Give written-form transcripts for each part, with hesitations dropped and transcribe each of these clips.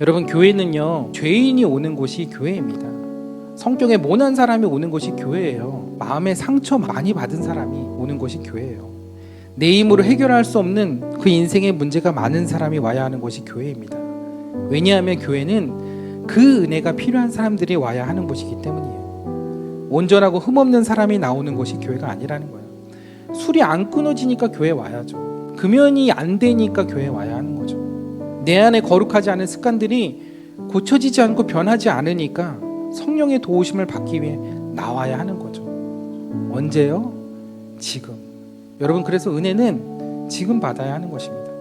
여러분, 교회는요, 죄인이 오는 곳이 교회입니다. 성격에 모난 사람이 오는 곳이 교회예요. 마음에 상처 많이 받은 사람이 오는 곳이 교회예요. 내 힘으로 해결할 수 없는 그 인생의 문제가 많은 사람이 와야 하는 곳이 교회입니다. 왜냐하면 교회는 그 은혜가 필요한 사람들이 와야 하는 곳이기 때문이에요. 온전하고 흠없는 사람이 나오는 곳이 교회가 아니라는 거예요. 술이 안 끊어지니까 교회 와야죠. 금연이 안 되니까 교회 와야 하는 거죠. 내 안에 거룩하지 않은 습관들이 고쳐지지 않고 변하지 않으니까 성령의 도우심을 받기 위해 나와야 하는 거죠. 언제요? 지금. 여러분, 그래서 은혜는 지금 받아야 하는 것입니다.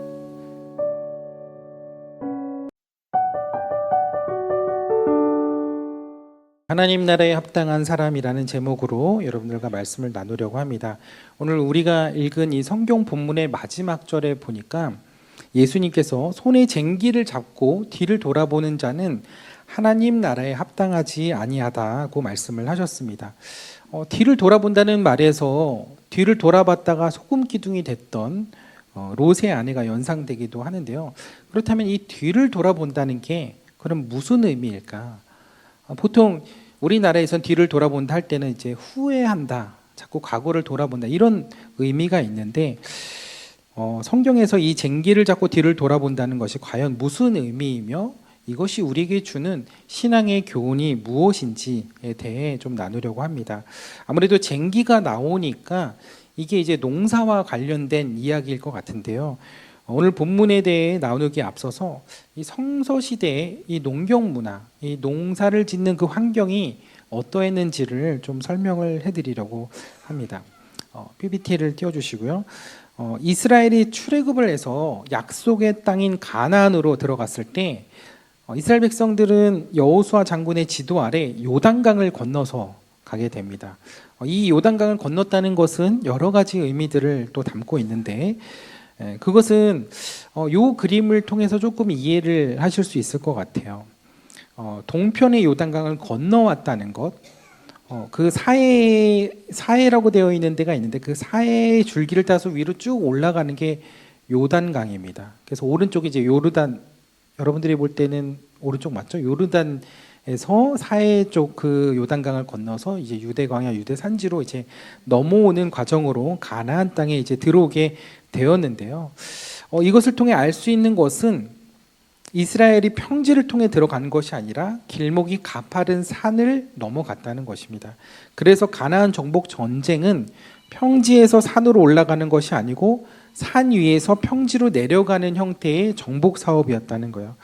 하나님 나라에 합당한 사람이라는 제목으로 여러분들과 말씀을 나누려고 합니다. 오늘 우리가 읽은 이 성경 본문의 마지막 절에 보니까 예수님께서 손에 쟁기를 잡고 뒤를 돌아보는 자는 하나님 나라에 합당하지 아니하다고 말씀을 하셨습니다. 뒤를 돌아본다는 말에서 뒤를 돌아봤다가 소금 기둥이 됐던 롯의 아내가 연상되기도 하는데요. 그렇다면 이 뒤를 돌아본다는 게 그럼 무슨 의미일까? 보통 우리나라에선 뒤를 돌아본다 할 때는 이제 후회한다, 자꾸 과거를 돌아본다 이런 의미가 있는데 성경에서 이 쟁기를 잡고 뒤를 돌아본다는 것이 과연 무슨 의미이며 이것이 우리에게 주는 신앙의 교훈이 무엇인지에 대해 좀 나누려고 합니다. 아무래도 쟁기가 나오니까 이게 이제 농사와 관련된 이야기일 것 같은데요. 오늘 본문에 대해 나누기에 앞서서 이 성서시대의 이 농경 문화, 이 농사를 짓는 그 환경이 어떠했는지를 좀 설명을 해드리려고 합니다. PPT를 띄워주시고요. 이스라엘이 출애굽을 해서 약속의 땅인 가나안으로 들어갔을 때 이스라엘 백성들은 여호수아 장군의 지도 아래 요단강을 건너서 가게 됩니다. 이 요단강을 건넜다는 것은 여러 가지 의미들을 또 담고 있는데 그것은 요 그림을 통해서 조금 이해를 하실 수 있을 것 같아요. 동편의 요단강을 건너왔다는 것, 그 사해라고 되어 있는 데가 있는데 그 사해의 줄기를 따서 위로 쭉 올라가는 게 요단강입니다. 그래서 오른쪽이 이제 요르단, 여러분들이 볼 때는 오른쪽 맞죠? 요르단에서 사해 쪽 그 요단강을 건너서 이제 유대 광야, 유대 산지로 이제 넘어오는 과정으로 가나안 땅에 이제 들어오게 되었는데요. 이것을 통해 알 수 있는 것은 이스라엘이 평지를 통해 들어간 것이 아니라 길목이 가파른 산을 넘어갔다는 것입니다. 그래서 가나안 정복 전쟁은 평지에서 산으로 올라가는 것이 아니고 산 위에서 평지로 내려가는 형태의 정복 사업이었다는 거예요.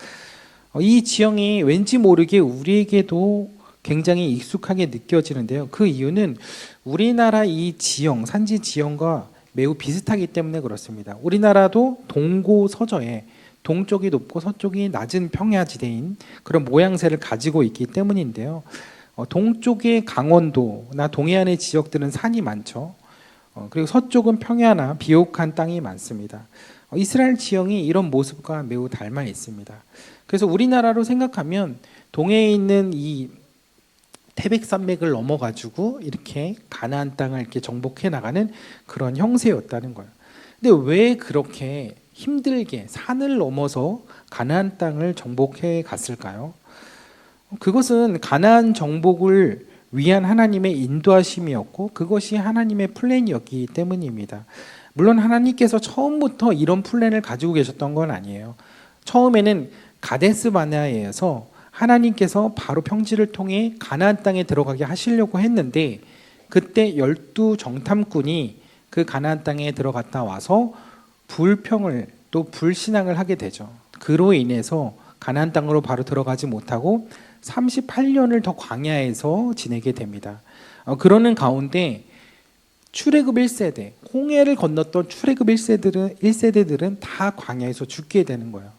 이 지형이 왠지 모르게 우리에게도 굉장히 익숙하게 느껴지는데요. 그 이유는 우리나라 이 지형, 산지 지형과 매우 비슷하기 때문에 그렇습니다. 우리나라도 동고서저에 동쪽이 높고 서쪽이 낮은 평야지대인 그런 모양새를 가지고 있기 때문인데요. 동쪽의 강원도나 동해안의 지역들은 산이 많죠. 그리고 서쪽은 평야나 비옥한 땅이 많습니다. 이스라엘 지형이 이런 모습과 매우 닮아 있습니다. 그래서 우리나라로 생각하면 동해에 있는 이 태백산맥을 넘어가지고 이렇게 가나안 땅을 이렇게 정복해 나가는 그런 형세였다는 거예요. 근데 왜 그렇게 힘들게 산을 넘어서 가나안 땅을 정복해 갔을까요? 그것은 가나안 정복을 위한 하나님의 인도하심이었고 그것이 하나님의 플랜이었기 때문입니다. 물론 하나님께서 처음부터 이런 플랜을 가지고 계셨던 건 아니에요. 처음에는 가데스 바네아에서 하나님께서 바로 평지를 통해 가나안 땅에 들어가게 하시려고 했는데 그때 12 정탐꾼이 그 가나안 땅에 들어갔다 와서 불평을 또 불신앙을 하게 되죠. 그로 인해서 가나안 땅으로 바로 들어가지 못하고 38년을 더 광야에서 지내게 됩니다. 그러는 가운데 출애굽 1세대, 홍해를 건넜던 출애굽 1세대들은 다 광야에서 죽게 되는 거예요.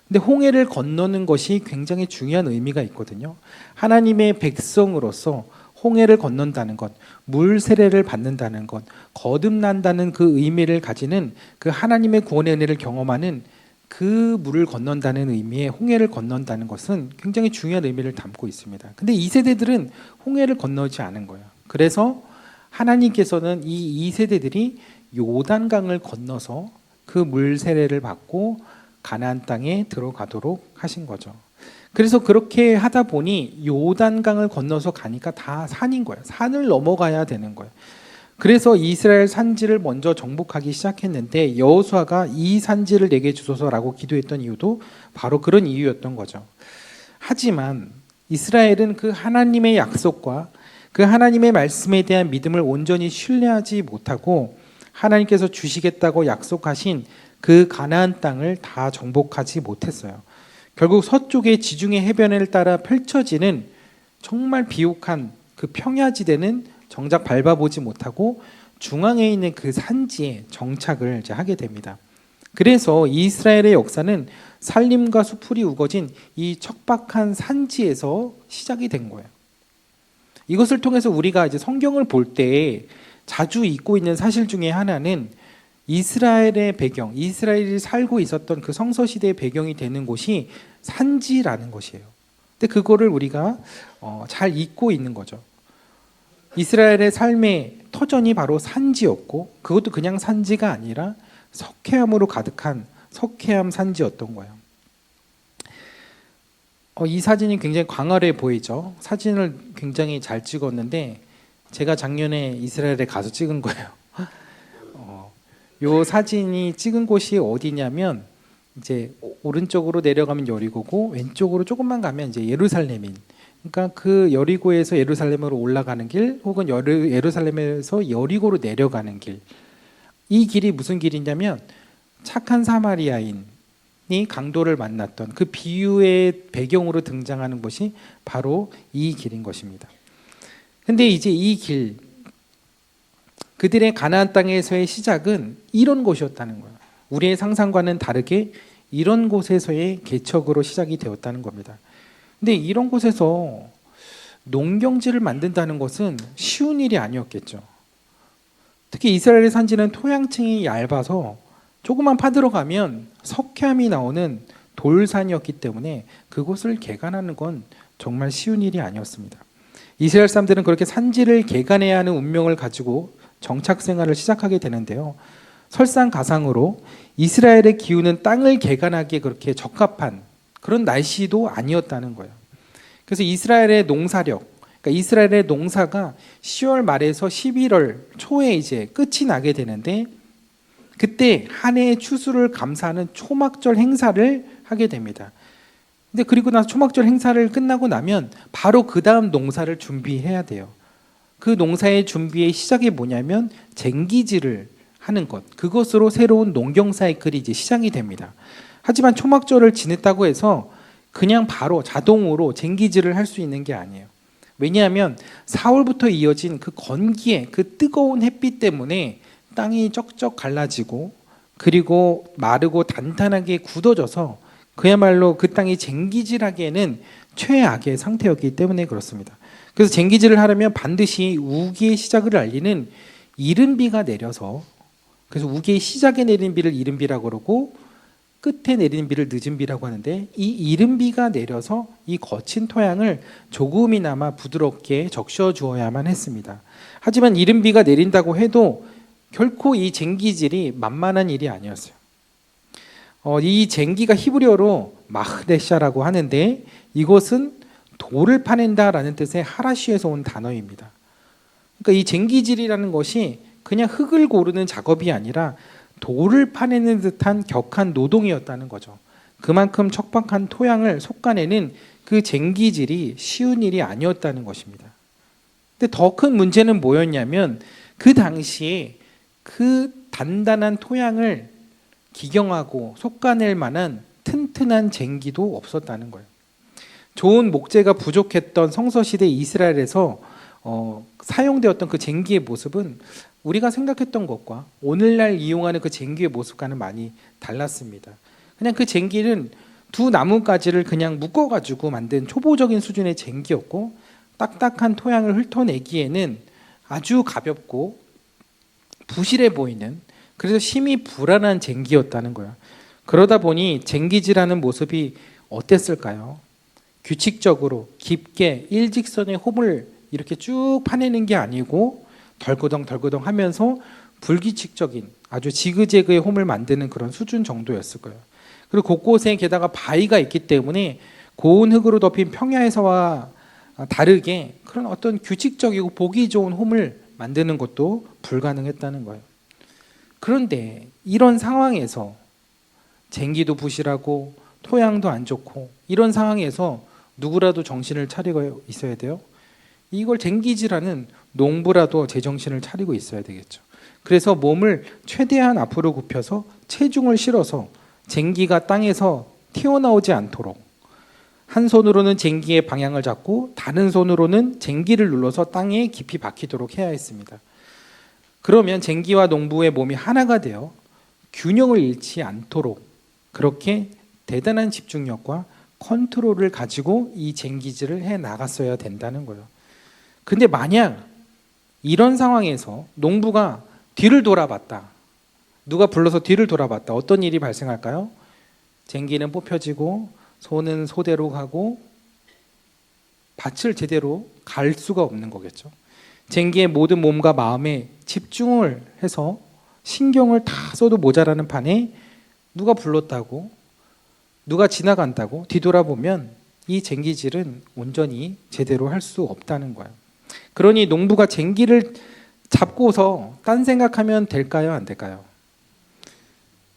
근데 홍해를 건너는 것이 굉장히 중요한 의미가 있거든요. 하나님의 백성으로서 홍해를 건넌다는 것, 물 세례를 받는다는 것, 거듭난다는 그 의미를 가지는 그 하나님의 구원의 은혜를 경험하는 그 물을 건넌다는 의미의 홍해를 건넌다는 것은 굉장히 중요한 의미를 담고 있습니다. 근데 이 세대들은 홍해를 건너지 않은 거예요. 그래서 하나님께서는 이 세대들이 요단강을 건너서 그 물 세례를 받고 가나안 땅에 들어가도록 하신 거죠. 그래서 그렇게 하다 보니 요단강을 건너서 가니까 다 산인 거예요. 산을 넘어가야 되는 거예요. 그래서 이스라엘 산지를 먼저 정복하기 시작했는데 여호수아가 이 산지를 내게 주소서라고 기도했던 이유도 바로 그런 이유였던 거죠. 하지만 이스라엘은 그 하나님의 약속과 그 하나님의 말씀에 대한 믿음을 온전히 신뢰하지 못하고 하나님께서 주시겠다고 약속하신 그 가나안 땅을 다 정복하지 못했어요. 결국 서쪽의 지중해 해변을 따라 펼쳐지는 정말 비옥한 그 평야지대는 정작 밟아보지 못하고 중앙에 있는 그 산지에 정착을 이제 하게 됩니다. 그래서 이스라엘의 역사는 산림과 수풀이 우거진 이 척박한 산지에서 시작이 된 거예요. 이것을 통해서 우리가 이제 성경을 볼 때 자주 잊고 있는 사실 중에 하나는 이스라엘의 배경, 이스라엘이 살고 있었던 그 성서시대의 배경이 되는 곳이 산지라는 것이에요. 근데 그거를 우리가 잘 잊고 있는 거죠. 이스라엘의 삶의 터전이 바로 산지였고 그것도 그냥 산지가 아니라 석회암으로 가득한 석회암 산지였던 거예요. 이 사진이 굉장히 광활해 보이죠. 사진을 굉장히 잘 찍었는데 제가 작년에 이스라엘에 가서 찍은 거예요. 이 사진이 찍은 곳이 어디냐면 이제 오른쪽으로 내려가면 여리고고 왼쪽으로 조금만 가면 이제 예루살렘인. 그러니까 그 여리고에서 예루살렘으로 올라가는 길 혹은 예루살렘에서 여리고로 내려가는 길. 이 길이 무슨 길이냐면 착한 사마리아인이 강도를 만났던 그 비유의 배경으로 등장하는 곳이 바로 이 길인 것입니다. 근데 이제 이 길, 그들의 가나안 땅에서의 시작은 이런 곳이었다는 거예요. 우리의 상상과는 다르게 이런 곳에서의 개척으로 시작이 되었다는 겁니다. 근데 이런 곳에서 농경지를 만든다는 것은 쉬운 일이 아니었겠죠. 특히 이스라엘의 산지는 토양층이 얇아서 조금만 파들어가면 석회암이 나오는 돌산이었기 때문에 그곳을 개간하는 건 정말 쉬운 일이 아니었습니다. 이스라엘 사람들은 그렇게 산지를 개간해야 하는 운명을 가지고 정착 생활을 시작하게 되는데요. 설상가상으로 이스라엘의 기후는 땅을 개간하기에 그렇게 적합한 그런 날씨도 아니었다는 거예요. 그래서 이스라엘의 농사력, 그러니까 이스라엘의 농사가 10월 말에서 11월 초에 이제 끝이 나게 되는데 그때 한 해의 추수를 감사하는 초막절 행사를 하게 됩니다. 근데 그리고 나서 초막절 행사를 끝나고 나면 바로 그 다음 농사를 준비해야 돼요. 그 농사의 준비의 시작이 뭐냐면 쟁기질을 하는 것. 그것으로 새로운 농경 사이클이 이제 시작이 됩니다. 하지만 초막절을 지냈다고 해서 그냥 바로 자동으로 쟁기질을 할 수 있는 게 아니에요. 왜냐하면 4월부터 이어진 그 건기에 그 뜨거운 햇빛 때문에 땅이 쩍쩍 갈라지고 그리고 마르고 단단하게 굳어져서 그야말로 그 땅이 쟁기질하기에는 최악의 상태였기 때문에 그렇습니다. 그래서 쟁기질을 하려면 반드시 우기의 시작을 알리는 이른비가 내려서 그래서 우기의 시작에 내리는 비를 이른비라고 그러고 끝에 내리는 비를 늦은 비라고 하는데 이 이른비가 내려서 이 거친 토양을 조금이나마 부드럽게 적셔 주어야만 했습니다. 하지만 이른비가 내린다고 해도 결코 이 쟁기질이 만만한 일이 아니었어요. 이 쟁기가 히브리어로 마흐레샤라고 하는데 이것은 돌을 파낸다라는 뜻의 하라시에서 온 단어입니다. 그러니까 이 쟁기질이라는 것이 그냥 흙을 고르는 작업이 아니라 돌을 파내는 듯한 격한 노동이었다는 거죠. 그만큼 척박한 토양을 솎아내는 그 쟁기질이 쉬운 일이 아니었다는 것입니다. 근데 더 큰 문제는 뭐였냐면 그 당시에 그 단단한 토양을 기경하고 솎아낼 만한 튼튼한 쟁기도 없었다는 거예요. 좋은 목재가 부족했던 성서시대 이스라엘에서 사용되었던 그 쟁기의 모습은 우리가 생각했던 것과 오늘날 이용하는 그 쟁기의 모습과는 많이 달랐습니다. 그냥 그 쟁기는 두 나뭇가지를 그냥 묶어가지고 만든 초보적인 수준의 쟁기였고 딱딱한 토양을 훑어내기에는 아주 가볍고 부실해 보이는 그래서 심히 불안한 쟁기였다는 거예요. 그러다 보니 쟁기질하는 모습이 어땠을까요? 규칙적으로 깊게 일직선의 홈을 이렇게 쭉 파내는 게 아니고 덜그덩 하면서 불규칙적인 아주 지그재그의 홈을 만드는 그런 수준 정도였을 거예요. 그리고 곳곳에 게다가 바위가 있기 때문에 고운 흙으로 덮인 평야에서와 다르게 그런 어떤 규칙적이고 보기 좋은 홈을 만드는 것도 불가능했다는 거예요. 그런데 이런 상황에서 쟁기도 부실하고 토양도 안 좋고 이런 상황에서 누구라도 정신을 차리고 있어야 돼요. 이걸 쟁기질하는 농부라도 제정신을 차리고 있어야 되겠죠. 그래서 몸을 최대한 앞으로 굽혀서 체중을 실어서 쟁기가 땅에서 튀어나오지 않도록 한 손으로는 쟁기의 방향을 잡고 다른 손으로는 쟁기를 눌러서 땅에 깊이 박히도록 해야 했습니다. 그러면 쟁기와 농부의 몸이 하나가 되어 균형을 잃지 않도록 그렇게 대단한 집중력과 컨트롤을 가지고 이 쟁기질을 해 나갔어야 된다는 거예요. 근데 만약 이런 상황에서 농부가 뒤를 돌아봤다. 누가 불러서 뒤를 돌아봤다. 어떤 일이 발생할까요? 쟁기는 뽑혀지고 소는 소대로 가고 밭을 제대로 갈 수가 없는 거겠죠. 쟁기의 모든 몸과 마음에 집중을 해서 신경을 다 써도 모자라는 판에 누가 불렀다고 누가 지나간다고 뒤돌아보면 이 쟁기질은 온전히 제대로 할 수 없다는 거예요. 그러니 농부가 쟁기를 잡고서 딴 생각하면 될까요? 안 될까요?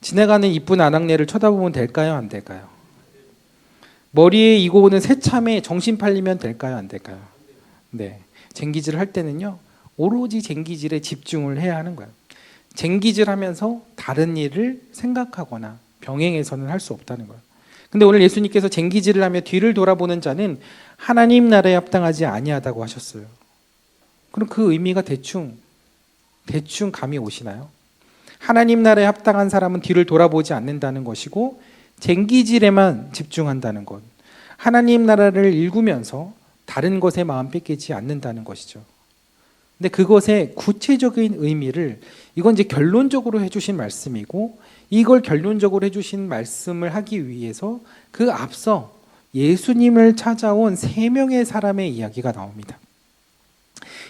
지나가는 이쁜 아낙네를 쳐다보면 될까요? 안 될까요? 머리에 이고 오는 새참에 정신 팔리면 될까요? 안 될까요? 네, 쟁기질 할 때는요 오로지 쟁기질에 집중을 해야 하는 거예요. 쟁기질 하면서 다른 일을 생각하거나 병행해서는 할 수 없다는 거예요. 근데 오늘 예수님께서 쟁기질을 하며 뒤를 돌아보는 자는 하나님 나라에 합당하지 아니하다고 하셨어요. 그럼 그 의미가 대충 감이 오시나요? 하나님 나라에 합당한 사람은 뒤를 돌아보지 않는다는 것이고 쟁기질에만 집중한다는 것, 하나님 나라를 일구면서 다른 것에 마음 뺏기지 않는다는 것이죠. 근데 그것의 구체적인 의미를 이건 이제 결론적으로 해주신 말씀이고 이걸 결론적으로 해주신 말씀을 하기 위해서 그 앞서 예수님을 찾아온 3명의 사람의 이야기가 나옵니다.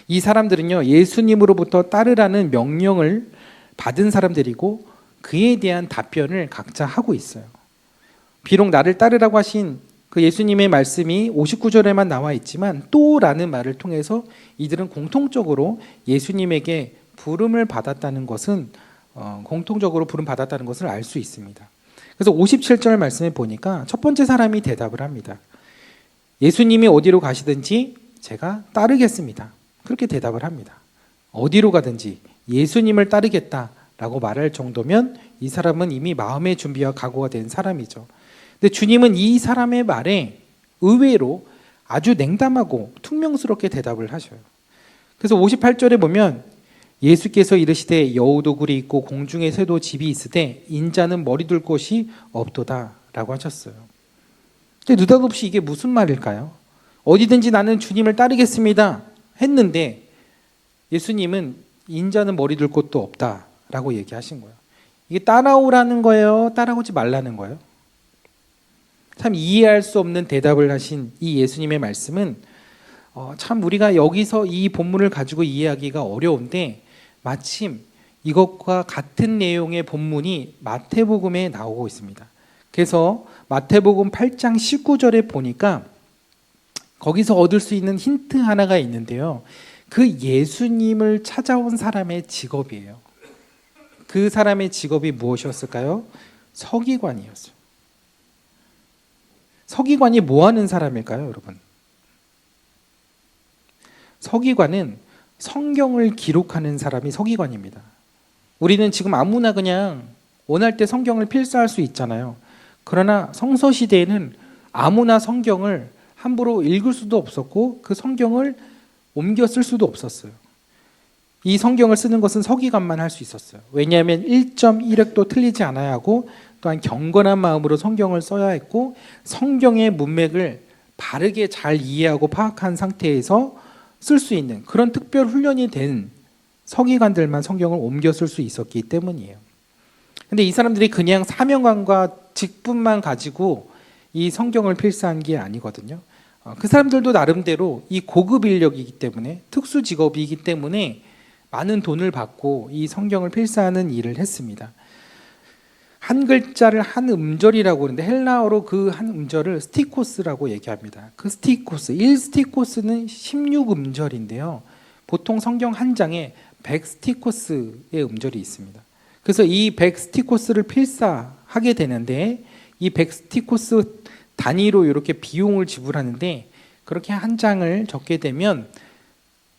이 사람들은요 예수님으로부터 따르라는 명령을 받은 사람들이고 그에 대한 답변을 각자 하고 있어요. 비록 나를 따르라고 하신 그 예수님의 말씀이 59절에만 나와 있지만 또라는 말을 통해서 이들은 공통적으로 예수님에게 부름을 받았다는 것은 공통적으로 부름 받았다는 것을 알 수 있습니다. 그래서 57절 말씀에 보니까 첫 번째 사람이 대답을 합니다. 예수님이 어디로 가시든지 제가 따르겠습니다. 그렇게 대답을 합니다. 어디로 가든지 예수님을 따르겠다라고 말할 정도면 이 사람은 이미 마음의 준비와 각오가 된 사람이죠. 근데 주님은 이 사람의 말에 의외로 아주 냉담하고 퉁명스럽게 대답을 하셔요. 그래서 58절에 보면 예수께서 이르시되 여우도 굴이 있고 공중의 새도 집이 있으되 인자는 머리 둘 곳이 없도다 라고 하셨어요. 근데 느닷없이 이게 무슨 말일까요? 어디든지 나는 주님을 따르겠습니다 했는데 예수님은 인자는 머리 둘 곳도 없다 라고 얘기하신 거예요. 이게 따라오라는 거예요? 따라오지 말라는 거예요? 참 이해할 수 없는 대답을 하신 이 예수님의 말씀은 참 우리가 여기서 이 본문을 가지고 이해하기가 어려운데 마침 이것과 같은 내용의 본문이 마태복음에 나오고 있습니다. 그래서 마태복음 8장 19절에 보니까 거기서 얻을 수 있는 힌트 하나가 있는데요. 그 예수님을 찾아온 사람의 직업이에요. 그 사람의 직업이 무엇이었을까요? 서기관이었어요. 서기관이 뭐 하는 사람일까요, 여러분? 서기관은 성경을 기록하는 사람이 서기관입니다. 우리는 지금 아무나 그냥 원할 때 성경을 필사할 수 있잖아요. 그러나 성서 시대에는 아무나 성경을 함부로 읽을 수도 없었고 그 성경을 옮겨 쓸 수도 없었어요. 이 성경을 쓰는 것은 서기관만 할 수 있었어요. 왜냐하면 1.1획도 틀리지 않아야 하고 또한 경건한 마음으로 성경을 써야 했고 성경의 문맥을 바르게 잘 이해하고 파악한 상태에서 쓸 수 있는 그런 특별 훈련이 된 서기관들만 성경을 옮겨 쓸 수 있었기 때문이에요. 근데 이 사람들이 그냥 사명감과 직분만 가지고 이 성경을 필사한 게 아니거든요. 그 사람들도 나름대로 이 고급 인력이기 때문에 특수 직업이기 때문에 많은 돈을 받고 이 성경을 필사하는 일을 했습니다. 한 글자를 한 음절이라고 그러는데 헬라어로 그 한 음절을 스티코스라고 얘기합니다. 그 스티코스, 1스티코스는 16음절인데요. 보통 성경 한 장에 100스티코스의 음절이 있습니다. 그래서 이 100스티코스를 필사하게 되는데 이 100스티코스 단위로 이렇게 비용을 지불하는데 그렇게 한 장을 적게 되면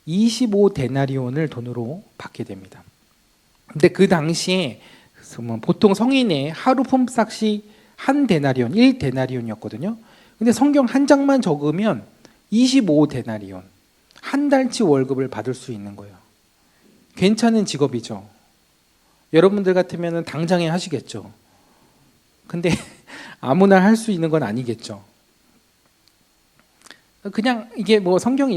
25데나리온을 돈으로 받게 됩니다. 근데 그 당시에 보통 성인의 하루 품삯이 한 데나리온, 1데나리온이었거든요. 근데 성경 한 장만 적으면 25데나리온, 한 달치 월급을 받을 수 있는 거예요. 괜찮은 직업이죠. 여러분들 같으면 당장에 하시겠죠. 근데 아무나 할 수 있는 건 아니겠죠. 그냥 이게 뭐 성경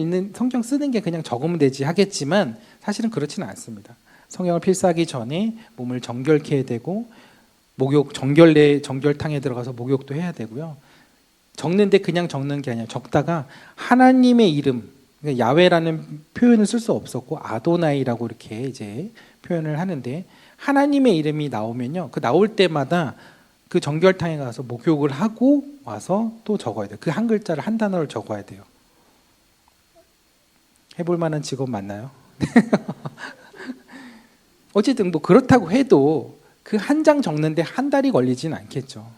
쓰는 게 그냥 적으면 되지 하겠지만 사실은 그렇지는 않습니다. 성경을 필사하기 전에 몸을 정결케 해야 되고 목욕 정결탕에 들어가서 목욕도 해야 되고요. 적는데 그냥 적는 게 아니라 적다가 하나님의 이름, 그러니까 야훼라는 표현을 쓸 수 없었고 아도나이라고 이렇게 이제 표현을 하는데 하나님의 이름이 나오면요, 그 나올 때마다 그 정결탕에 가서 목욕을 하고 와서 또 적어야 돼요. 그 한 글자를 한 단어를 적어야 돼요. 해볼 만한 직업 맞나요? 어쨌든 뭐 그렇다고 해도 그 한 장 적는데 한 달이 걸리진 않겠죠.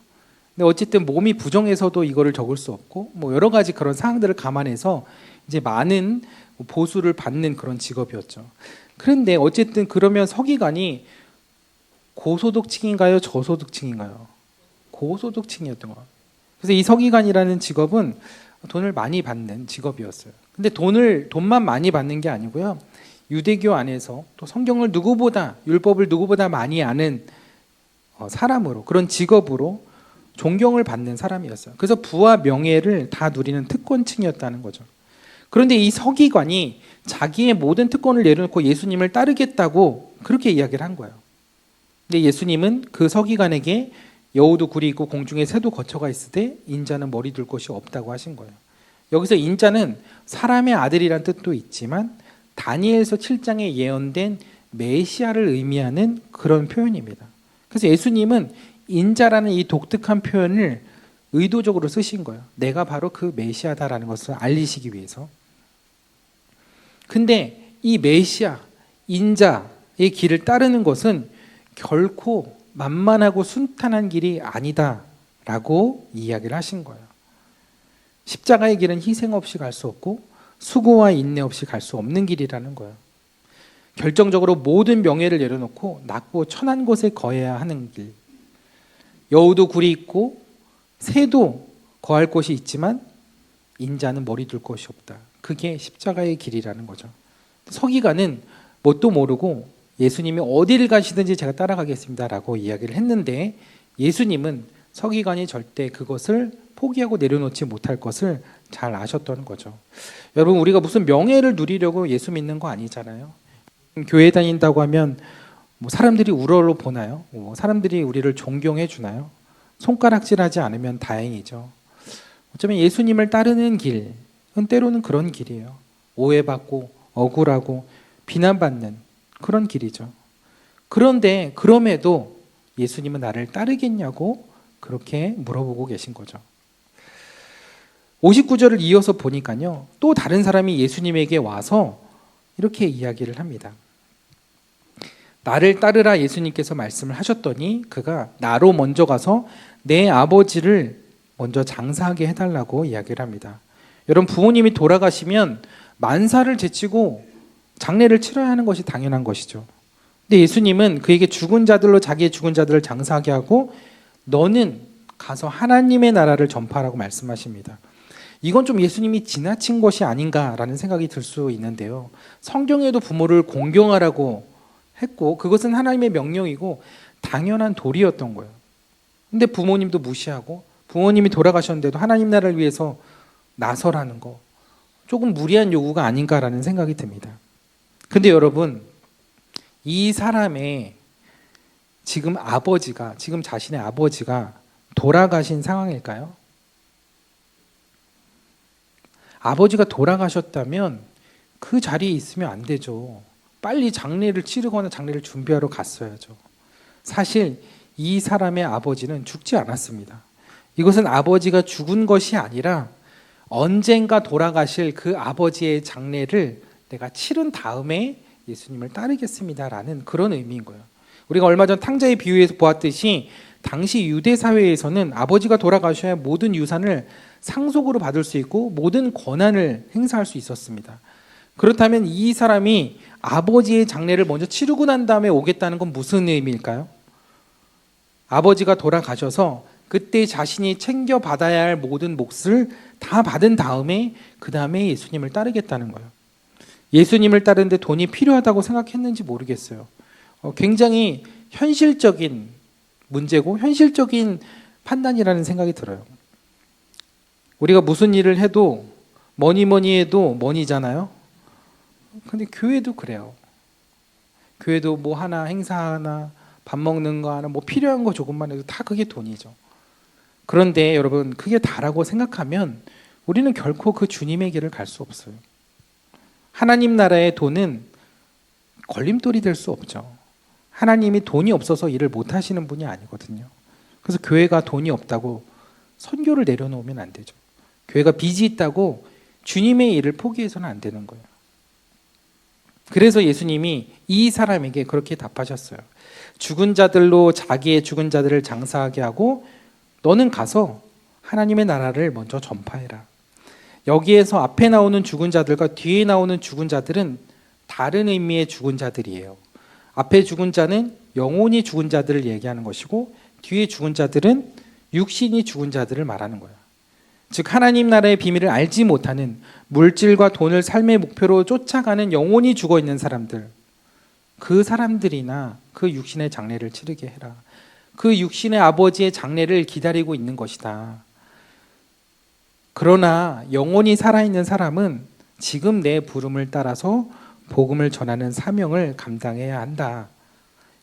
근데 어쨌든 몸이 부정해서도 이거를 적을 수 없고 뭐 여러 가지 그런 사항들을 감안해서 이제 많은 보수를 받는 그런 직업이었죠. 그런데 어쨌든 그러면 서기관이 고소득층인가요? 저소득층인가요? 고소득층이었던 거예요. 그래서 이 서기관이라는 직업은 돈을 많이 받는 직업이었어요. 근데 돈만 많이 받는 게 아니고요. 유대교 안에서 또 성경을 누구보다, 율법을 누구보다 많이 아는 사람으로, 그런 직업으로 존경을 받는 사람이었어요. 그래서 부와 명예를 다 누리는 특권층이었다는 거죠. 그런데 이 서기관이 자기의 모든 특권을 내려놓고 예수님을 따르겠다고 그렇게 이야기를 한 거예요. 근데 예수님은 그 서기관에게 여우도 굴이 있고 공중에 새도 거처가 있을 때 인자는 머리 둘 곳이 없다고 하신 거예요. 여기서 인자는 사람의 아들이란 뜻도 있지만 다니엘서 7장에 예언된 메시아를 의미하는 그런 표현입니다. 그래서 예수님은 인자라는 이 독특한 표현을 의도적으로 쓰신 거예요. 내가 바로 그 메시아다라는 것을 알리시기 위해서. 근데 이 메시아, 인자의 길을 따르는 것은 결코 만만하고 순탄한 길이 아니다라고 이야기를 하신 거예요. 십자가의 길은 희생 없이 갈 수 없고 수고와 인내 없이 갈 수 없는 길이라는 거예요. 결정적으로 모든 명예를 내려놓고 낮고 천한 곳에 거해야 하는 길. 여우도 굴이 있고 새도 거할 곳이 있지만 인자는 머리 둘 곳이 없다. 그게 십자가의 길이라는 거죠. 서기관은 뭣도 모르고 예수님이 어디를 가시든지 제가 따라가겠습니다라고 이야기를 했는데 예수님은 서기관이 절대 그것을 포기하고 내려놓지 못할 것을 잘 아셨던 거죠. 여러분, 우리가 무슨 명예를 누리려고 예수 믿는 거 아니잖아요. 교회 다닌다고 하면 뭐 사람들이 우러러 보나요? 뭐 사람들이 우리를 존경해 주나요? 손가락질하지 않으면 다행이죠. 어쩌면 예수님을 따르는 길은 때로는 그런 길이에요. 오해받고 억울하고 비난받는 그런 길이죠. 그런데 그럼에도 예수님은 나를 따르겠냐고 그렇게 물어보고 계신 거죠. 59절을 이어서 보니까요, 또 다른 사람이 예수님에게 와서 이렇게 이야기를 합니다. 나를 따르라 예수님께서 말씀을 하셨더니 그가 나로 먼저 가서 내 아버지를 먼저 장사하게 해달라고 이야기를 합니다. 여러분, 부모님이 돌아가시면 만사를 제치고 장례를 치러야 하는 것이 당연한 것이죠. 근데 예수님은 그에게 죽은 자들로 자기의 죽은 자들을 장사하게 하고 너는 가서 하나님의 나라를 전파하라고 말씀하십니다. 이건 좀 예수님이 지나친 것이 아닌가라는 생각이 들 수 있는데요. 성경에도 부모를 공경하라고 했고 그것은 하나님의 명령이고 당연한 도리였던 거예요. 근데 부모님도 무시하고 부모님이 돌아가셨는데도 하나님 나라를 위해서 나서라는 거 조금 무리한 요구가 아닌가라는 생각이 듭니다. 근데 여러분, 이 사람의 지금 자신의 아버지가 돌아가신 상황일까요? 아버지가 돌아가셨다면 그 자리에 있으면 안 되죠. 빨리 장례를 치르거나 장례를 준비하러 갔어야죠. 사실 이 사람의 아버지는 죽지 않았습니다. 이것은 아버지가 죽은 것이 아니라 언젠가 돌아가실 그 아버지의 장례를 내가 치른 다음에 예수님을 따르겠습니다라는 그런 의미인 거예요. 우리가 얼마 전 탕자의 비유에서 보았듯이 당시 유대 사회에서는 아버지가 돌아가셔야 모든 유산을 상속으로 받을 수 있고 모든 권한을 행사할 수 있었습니다. 그렇다면 이 사람이 아버지의 장례를 먼저 치르고 난 다음에 오겠다는 건 무슨 의미일까요? 아버지가 돌아가셔서 그때 자신이 챙겨받아야 할 모든 몫을 다 받은 다음에 그 다음에 예수님을 따르겠다는 거예요. 예수님을 따르는데 돈이 필요하다고 생각했는지 모르겠어요. 굉장히 현실적인 문제고 현실적인 판단이라는 생각이 들어요. 우리가 무슨 일을 해도 뭐니 해도 머니잖아요. 근데 교회도 그래요. 교회도 뭐 하나 행사 하나 밥 먹는 거 하나 뭐 필요한 거 조금만 해도 다 그게 돈이죠. 그런데 여러분 그게 다라고 생각하면 우리는 결코 그 주님의 길을 갈 수 없어요. 하나님 나라의 돈은 걸림돌이 될 수 없죠. 하나님이 돈이 없어서 일을 못 하시는 분이 아니거든요. 그래서 교회가 돈이 없다고 선교를 내려놓으면 안 되죠. 교회가 빚이 있다고 주님의 일을 포기해서는 안 되는 거예요. 그래서 예수님이 이 사람에게 그렇게 답하셨어요. 죽은 자들로 자기의 죽은 자들을 장사하게 하고 너는 가서 하나님의 나라를 먼저 전파해라. 여기에서 앞에 나오는 죽은 자들과 뒤에 나오는 죽은 자들은 다른 의미의 죽은 자들이에요. 앞에 죽은 자는 영혼이 죽은 자들을 얘기하는 것이고 뒤에 죽은 자들은 육신이 죽은 자들을 말하는 거예요. 즉 하나님 나라의 비밀을 알지 못하는 물질과 돈을 삶의 목표로 쫓아가는 영혼이 죽어있는 사람들, 그 사람들이나 그 육신의 장례를 치르게 해라. 그 육신의 아버지의 장례를 기다리고 있는 것이다. 그러나 영혼이 살아있는 사람은 지금 내 부름을 따라서 복음을 전하는 사명을 감당해야 한다.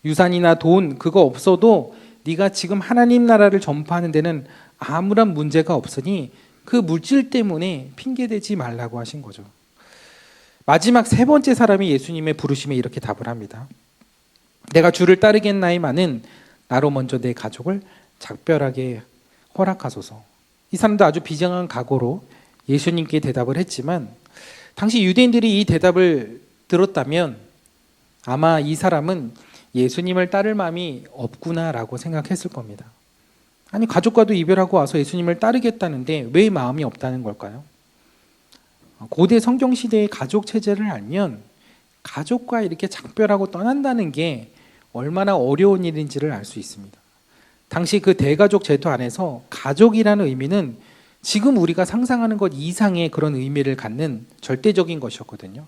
유산이나 돈 그거 없어도 네가 지금 하나님 나라를 전파하는 데는 아무런 문제가 없으니 그 물질 때문에 핑계대지 말라고 하신 거죠. 마지막 세 번째 사람이 예수님의 부르심에 이렇게 답을 합니다. 내가 주를 따르겠나이마는 나로 먼저 내 가족을 작별하게 허락하소서. 이 사람도 아주 비장한 각오로 예수님께 대답을 했지만 당시 유대인들이 이 대답을 들었다면 아마 이 사람은 예수님을 따를 마음이 없구나라고 생각했을 겁니다. 아니 가족과도 이별하고 와서 예수님을 따르겠다는데 왜 마음이 없다는 걸까요? 고대 성경 시대의 가족 체제를 알면 가족과 이렇게 작별하고 떠난다는 게 얼마나 어려운 일인지를 알 수 있습니다. 당시 그 대가족 제도 안에서 가족이라는 의미는 지금 우리가 상상하는 것 이상의 그런 의미를 갖는 절대적인 것이었거든요.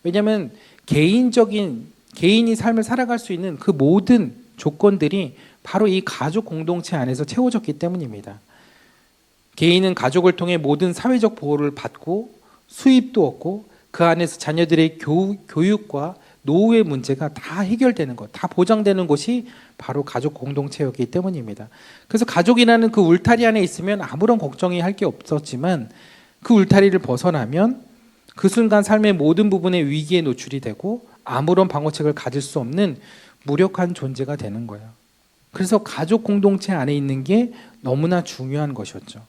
왜냐하면 개인이 삶을 살아갈 수 있는 그 모든 조건들이 바로 이 가족 공동체 안에서 채워졌기 때문입니다. 개인은 가족을 통해 모든 사회적 보호를 받고 수입도 얻고 그 안에서 자녀들의 교육과 노후의 문제가 다 해결되는 것, 다 보장되는 것이 바로 가족 공동체였기 때문입니다. 그래서 가족이라는 그 울타리 안에 있으면 아무런 걱정이 할 게 없었지만 그 울타리를 벗어나면 그 순간 삶의 모든 부분에 위기에 노출이 되고 아무런 방어책을 가질 수 없는 무력한 존재가 되는 거예요. 그래서 가족 공동체 안에 있는 게 너무나 중요한 것이었죠.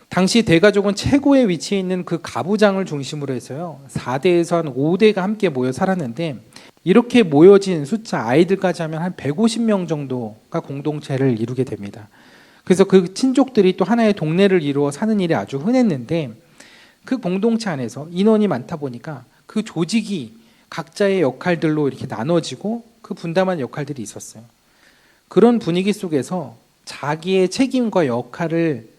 당시 대가족은 최고의 위치에 있는 그 가부장을 중심으로 해서요 4대에서 한 5대가 함께 모여 살았는데 이렇게 모여진 숫자 아이들까지 하면 한 150명 정도가 공동체를 이루게 됩니다. 그래서 그 친족들이 또 하나의 동네를 이루어 사는 일이 아주 흔했는데 그 공동체 안에서 인원이 많다 보니까 그 조직이 각자의 역할들로 이렇게 나눠지고 그 분담한 역할들이 있었어요. 그런 분위기 속에서 자기의 책임과 역할을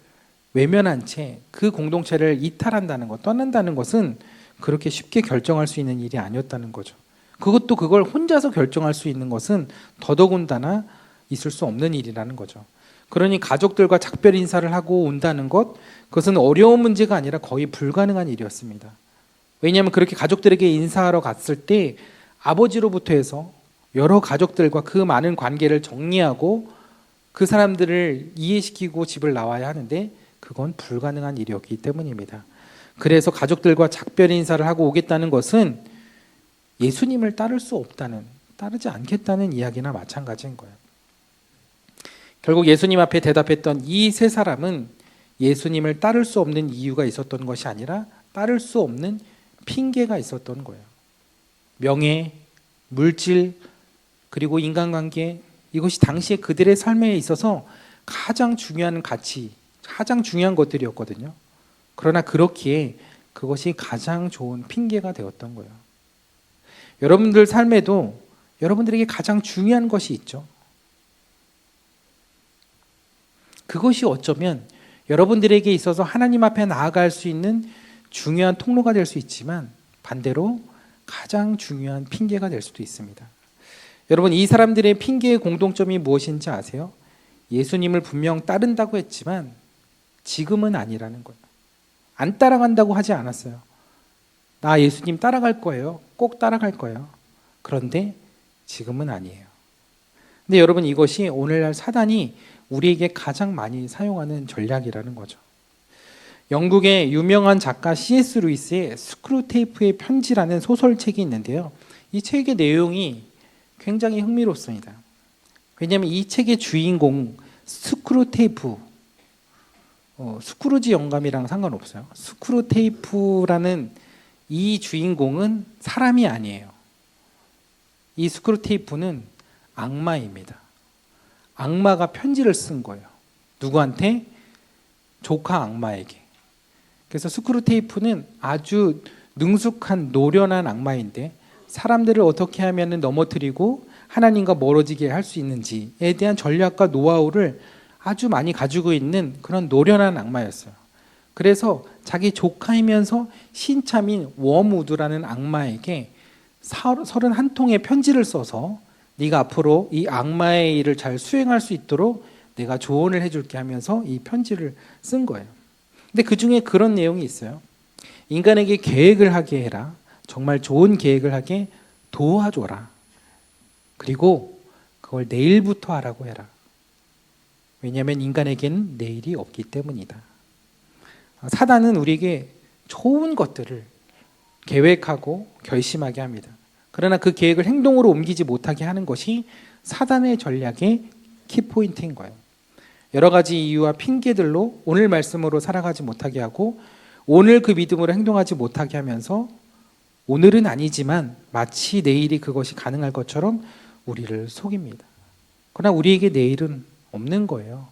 외면한 채 그 공동체를 이탈한다는 것, 떠난다는 것은 그렇게 쉽게 결정할 수 있는 일이 아니었다는 거죠. 그것도 그걸 혼자서 결정할 수 있는 것은 더더군다나 있을 수 없는 일이라는 거죠. 그러니 가족들과 작별 인사를 하고 온다는 것, 그것은 어려운 문제가 아니라 거의 불가능한 일이었습니다. 왜냐하면 그렇게 가족들에게 인사하러 갔을 때 아버지로부터 해서 여러 가족들과 그 많은 관계를 정리하고 그 사람들을 이해시키고 집을 나와야 하는데 그건 불가능한 일이었기 때문입니다. 그래서 가족들과 작별 인사를 하고 오겠다는 것은 예수님을 따를 수 없다는, 따르지 않겠다는 이야기나 마찬가지인 거예요. 결국 예수님 앞에 대답했던 이 세 사람은 예수님을 따를 수 없는 이유가 있었던 것이 아니라 따를 수 없는 핑계가 있었던 거예요. 명예, 물질, 그리고 인간관계, 이것이 당시에 그들의 삶에 있어서 가장 중요한 가치, 가장 중요한 것들이었거든요. 그러나 그렇기에 그것이 가장 좋은 핑계가 되었던 거예요. 여러분들 삶에도 여러분들에게 가장 중요한 것이 있죠. 그것이 어쩌면 여러분들에게 있어서 하나님 앞에 나아갈 수 있는 중요한 통로가 될 수 있지만 반대로 가장 중요한 핑계가 될 수도 있습니다. 여러분, 이 사람들의 핑계의 공통점이 무엇인지 아세요? 예수님을 분명 따른다고 했지만 지금은 아니라는 거예요. 안 따라간다고 하지 않았어요. 나 예수님 따라갈 거예요. 꼭 따라갈 거예요. 그런데 지금은 아니에요. 근데 여러분, 이것이 오늘날 사단이 우리에게 가장 많이 사용하는 전략이라는 거죠. 영국의 유명한 작가 C.S. 루이스의 스크루테이프의 편지라는 소설책이 있는데요. 이 책의 내용이 굉장히 흥미롭습니다. 왜냐하면 이 책의 주인공 스크루테이프, 스크루지 영감이랑 상관없어요. 스크루테이프라는 이 주인공은 사람이 아니에요. 이 스크루테이프는 악마입니다. 악마가 편지를 쓴 거예요. 누구한테? 조카 악마에게. 그래서 스크루테이프는 아주 능숙한 노련한 악마인데 사람들을 어떻게 하면 넘어뜨리고 하나님과 멀어지게 할 수 있는지에 대한 전략과 노하우를 아주 많이 가지고 있는 그런 노련한 악마였어요. 그래서 자기 조카이면서 신참인 웜우드라는 악마에게 31통의 편지를 써서 네가 앞으로 이 악마의 일을 잘 수행할 수 있도록 내가 조언을 해줄게 하면서 이 편지를 쓴 거예요. 근데 그 중에 그런 내용이 있어요. 인간에게 계획을 하게 해라. 정말 좋은 계획을 하게 도와줘라. 그리고 그걸 내일부터 하라고 해라. 왜냐하면 인간에게는 내일이 없기 때문이다. 사단은 우리에게 좋은 것들을 계획하고 결심하게 합니다. 그러나 그 계획을 행동으로 옮기지 못하게 하는 것이 사단의 전략의 키포인트인 거예요. 여러 가지 이유와 핑계들로 오늘 말씀으로 살아가지 못하게 하고 오늘 그 믿음으로 행동하지 못하게 하면서 오늘은 아니지만 마치 내일이 그것이 가능할 것처럼 우리를 속입니다. 그러나 우리에게 내일은 없는 거예요.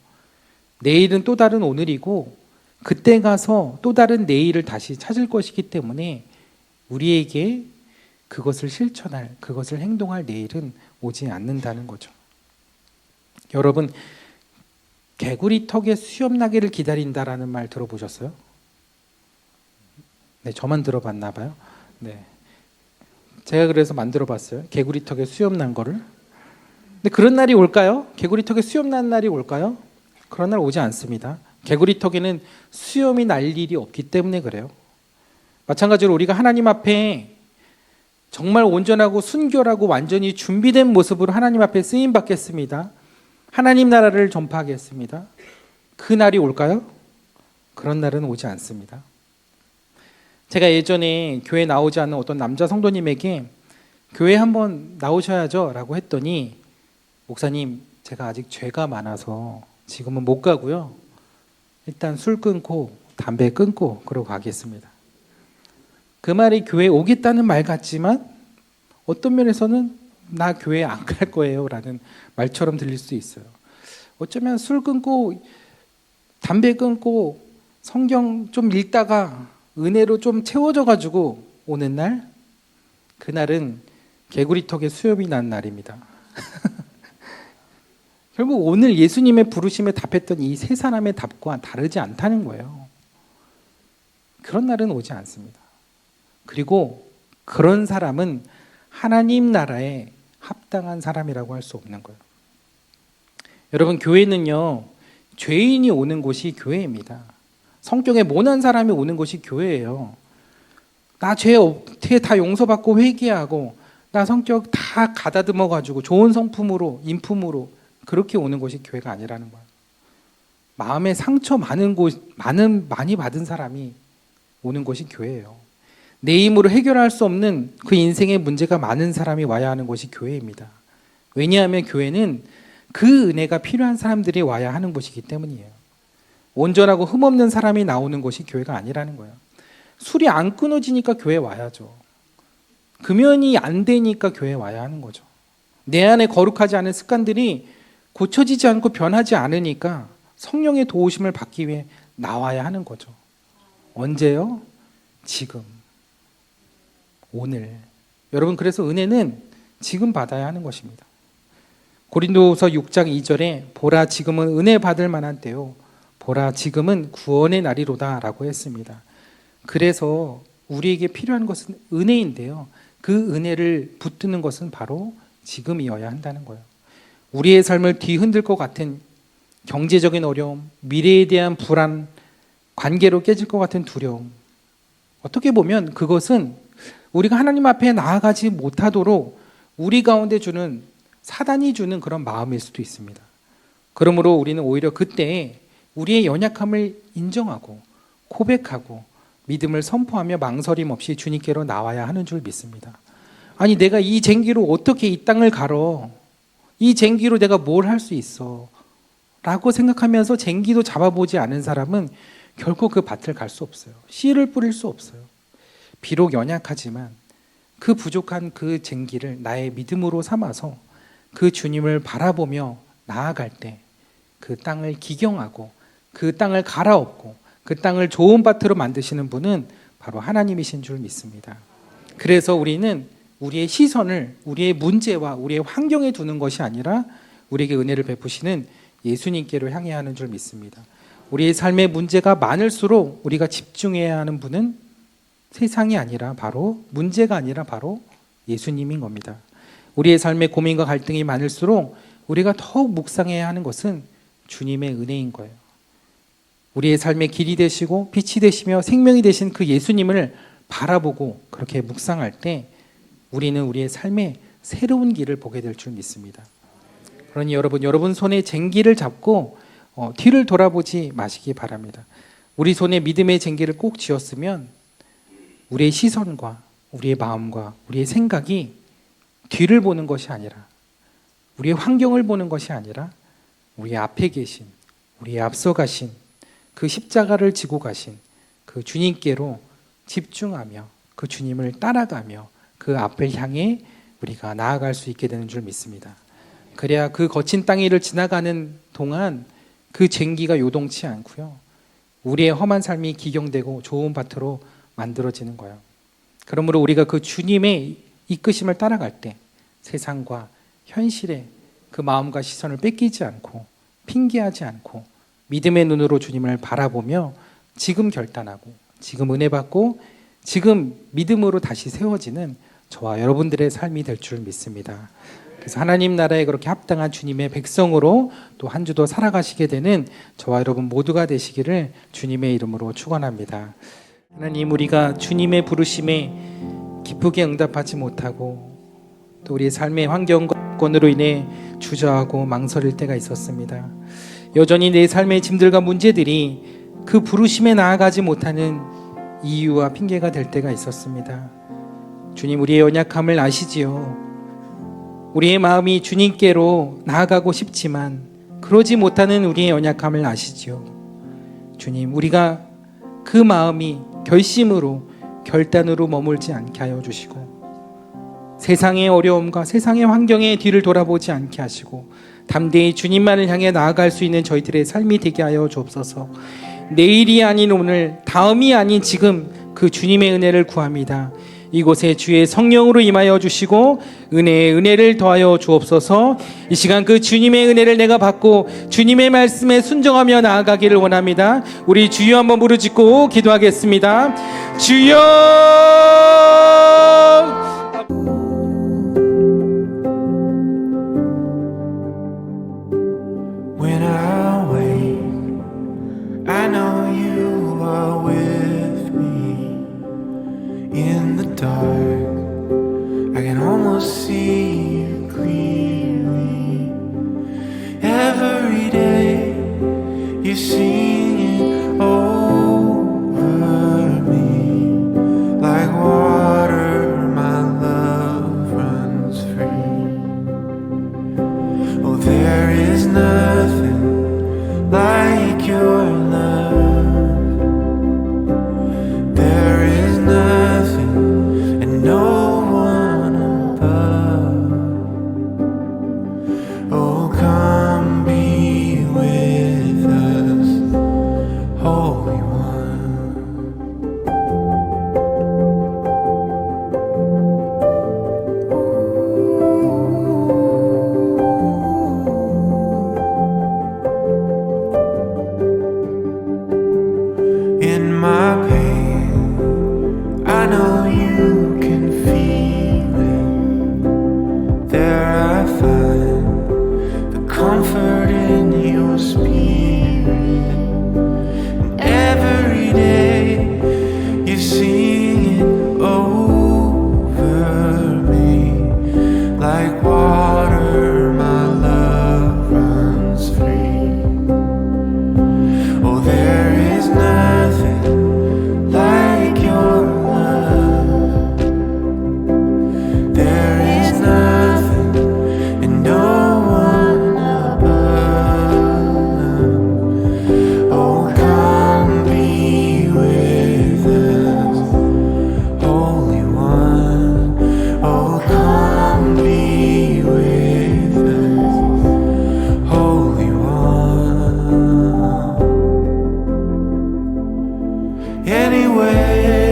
내일은 또 다른 오늘이고 그때 가서 또 다른 내일을 다시 찾을 것이기 때문에 우리에게 그것을 실천할, 그것을 행동할 내일은 오지 않는다는 거죠. 여러분, 개구리 턱에 수염 나기를 기다린다라는 말 들어보셨어요? 네, 저만 들어봤나 봐요. 네, 제가 그래서 만들어 봤어요. 개구리 턱에 수염 난 거를. 근데 그런 날이 올까요? 개구리 턱에 수염 난 날이 올까요? 그런 날 오지 않습니다. 개구리 턱에는 수염이 날 일이 없기 때문에 그래요. 마찬가지로 우리가 하나님 앞에 정말 온전하고 순결하고 완전히 준비된 모습으로 하나님 앞에 쓰임 받겠습니다. 하나님 나라를 전파하겠습니다. 그 날이 올까요? 그런 날은 오지 않습니다. 제가 예전에 교회 나오지 않는 어떤 남자 성도님에게 교회 한번 나오셔야죠 라고 했더니 목사님, 제가 아직 죄가 많아서 지금은 못 가고요. 일단 술 끊고 담배 끊고 그러고 가겠습니다. 그 말이 교회에 오겠다는 말 같지만 어떤 면에서는 나 교회 안 갈 거예요 라는 말처럼 들릴 수 있어요. 어쩌면 술 끊고 담배 끊고 성경 좀 읽다가 은혜로 좀 채워져 가지고 오는 날, 그날은 개구리턱에 수염이 난 날입니다. 결국 오늘 예수님의 부르심에 답했던 이 세 사람의 답과 다르지 않다는 거예요. 그런 날은 오지 않습니다. 그리고 그런 사람은 하나님 나라에 합당한 사람이라고 할 수 없는 거예요. 여러분, 교회는요, 죄인이 오는 곳이 교회입니다. 성격에 모난 사람이 오는 곳이 교회예요. 나 죄 다 용서받고 회개하고 나 성격 다 가다듬어 가지고 좋은 성품으로 인품으로 그렇게 오는 곳이 교회가 아니라는 거예요. 마음에 상처 많이 받은 사람이 오는 곳이 교회예요. 내 힘으로 해결할 수 없는 그 인생의 문제가 많은 사람이 와야 하는 곳이 교회입니다. 왜냐하면 교회는 그 은혜가 필요한 사람들이 와야 하는 곳이기 때문이에요. 온전하고 흠없는 사람이 나오는 곳이 교회가 아니라는 거예요. 술이 안 끊어지니까 교회 와야죠. 금연이 안 되니까 교회 와야 하는 거죠. 내 안에 거룩하지 않은 습관들이 고쳐지지 않고 변하지 않으니까 성령의 도우심을 받기 위해 나와야 하는 거죠. 언제요? 지금. 오늘. 여러분, 그래서 은혜는 지금 받아야 하는 것입니다. 고린도후서 6장 2절에 보라 지금은 은혜 받을 만한 때요, 보라 지금은 구원의 날이로다 라고 했습니다. 그래서 우리에게 필요한 것은 은혜인데요, 그 은혜를 붙드는 것은 바로 지금이어야 한다는 거예요. 우리의 삶을 뒤흔들 것 같은 경제적인 어려움, 미래에 대한 불안, 관계로 깨질 것 같은 두려움, 어떻게 보면 그것은 우리가 하나님 앞에 나아가지 못하도록 우리 가운데 주는, 사단이 주는 그런 마음일 수도 있습니다. 그러므로 우리는 오히려 그때 우리의 연약함을 인정하고 고백하고 믿음을 선포하며 망설임 없이 주님께로 나와야 하는 줄 믿습니다. 아니, 내가 이 쟁기로 어떻게 이 땅을 갈어? 이 쟁기로 내가 뭘 할 수 있어? 라고 생각하면서 쟁기도 잡아보지 않은 사람은 결코 그 밭을 갈 수 없어요. 씨를 뿌릴 수 없어요. 비록 연약하지만 그 부족한 그 쟁기를 나의 믿음으로 삼아서 그 주님을 바라보며 나아갈 때 그 땅을 기경하고 그 땅을 갈아엎고 그 땅을 좋은 밭으로 만드시는 분은 바로 하나님이신 줄 믿습니다. 그래서 우리는 우리의 시선을 우리의 문제와 우리의 환경에 두는 것이 아니라 우리에게 은혜를 베푸시는 예수님께로 향해야 하는 줄 믿습니다. 우리의 삶의 문제가 많을수록 우리가 집중해야 하는 분은 세상이 아니라 바로, 문제가 아니라 바로 예수님인 겁니다. 우리의 삶의 고민과 갈등이 많을수록 우리가 더욱 묵상해야 하는 것은 주님의 은혜인 거예요. 우리의 삶의 길이 되시고 빛이 되시며 생명이 되신 그 예수님을 바라보고 그렇게 묵상할 때 우리는 우리의 삶에 새로운 길을 보게 될 줄 믿습니다. 그러니 여러분 손에 쟁기를 잡고 뒤를 돌아보지 마시기 바랍니다. 우리 손에 믿음의 쟁기를 꼭 쥐었으면 우리의 시선과 우리의 마음과 우리의 생각이 뒤를 보는 것이 아니라, 우리의 환경을 보는 것이 아니라 우리 앞에 계신, 우리의 앞서 가신 그 십자가를 지고 가신 그 주님께로 집중하며 그 주님을 따라가며 그 앞을 향해 우리가 나아갈 수 있게 되는 줄 믿습니다. 그래야 그 거친 땅 위를 지나가는 동안 그 쟁기가 요동치 않고요, 우리의 험한 삶이 기경되고 좋은 밭으로 만들어지는 거예요. 그러므로 우리가 그 주님의 이끄심을 따라갈 때 세상과 현실의 그 마음과 시선을 뺏기지 않고 핑계하지 않고 믿음의 눈으로 주님을 바라보며 지금 결단하고 지금 은혜 받고 지금 믿음으로 다시 세워지는 저와 여러분들의 삶이 될 줄 믿습니다. 그래서 하나님 나라에 그렇게 합당한 주님의 백성으로 또 한 주도 살아가시게 되는 저와 여러분 모두가 되시기를 주님의 이름으로 축원합니다. 하나님, 우리가 주님의 부르심에 기쁘게 응답하지 못하고 또 우리의 삶의 환경과 여건으로 인해 주저하고 망설일 때가 있었습니다. 여전히 내 삶의 짐들과 문제들이 그 부르심에 나아가지 못하는 이유와 핑계가 될 때가 있었습니다. 주님, 우리의 연약함을 아시지요. 우리의 마음이 주님께로 나아가고 싶지만 그러지 못하는 우리의 연약함을 아시지요. 주님, 우리가 그 마음이 결심으로 결단으로 머물지 않게 하여 주시고 세상의 어려움과 세상의 환경에 뒤를 돌아보지 않게 하시고 담대히 주님만을 향해 나아갈 수 있는 저희들의 삶이 되게 하여 주옵소서. 내일이 아닌 오늘, 다음이 아닌 지금 그 주님의 은혜를 구합니다. 이곳에 주의 성령으로 임하여 주시고 은혜에 은혜를 더하여 주옵소서. 이 시간 그 주님의 은혜를 내가 받고 주님의 말씀에 순종하며 나아가기를 원합니다. 우리 주여 한번 부르짖고 기도하겠습니다. 주여! When I wake, I know you are with me. In the dark, I can almost see you clearly. Every day, you're singing over me like water, my my pain. I know you can feel it. There I find the comfort in your spirit. And every day you sing it over me. Like water, my love runs free. Oh, there is nothing like your love. There is nothing and no one above. Oh, come be with us, Holy One. Oh, come be with us, Holy One. Anywhere